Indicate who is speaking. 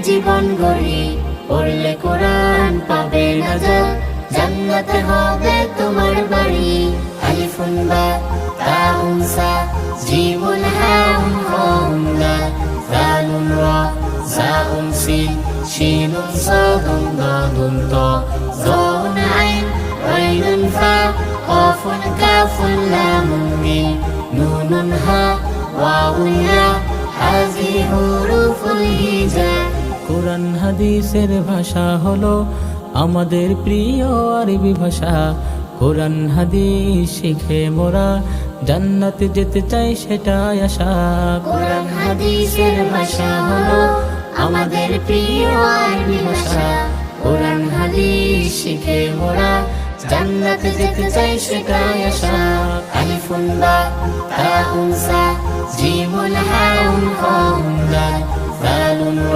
Speaker 1: জীবন গড়ি, পড়লে কোরআন পাবে নাজাত, জান্নাতে হবে তোমার বাড়ি। আলিফুন বা তাউন সা জিমুন হাউন খাউন লাম দালুন রা জাউন সিন শিনুন সাদুন দাদুন তা যাউন আইন আইনুন ফা কাফুন কাফুন লামুন মিম নুনুন হা ওয়াউন ইয়া হাযিহি হুরুফুল হিজা।
Speaker 2: কোরআন হাদিসের ভাষা হলো আমাদের প্রিয় আরবি ভাষা। কোরআন হাদিস শিখে মোরা জান্নাতে যেতে চাই সেটাই আশা।
Speaker 1: কোরআন হাদিসের ভাষা হলো আমাদের প্রিয় আরবি ভাষা। কোরআন হাদিস শিখে মোরা জান্নাতে যেতে চাই সেটাই আশা। আলিফুন বা তাউন সা জিমুন হাউন খাউন লাম দালুন রা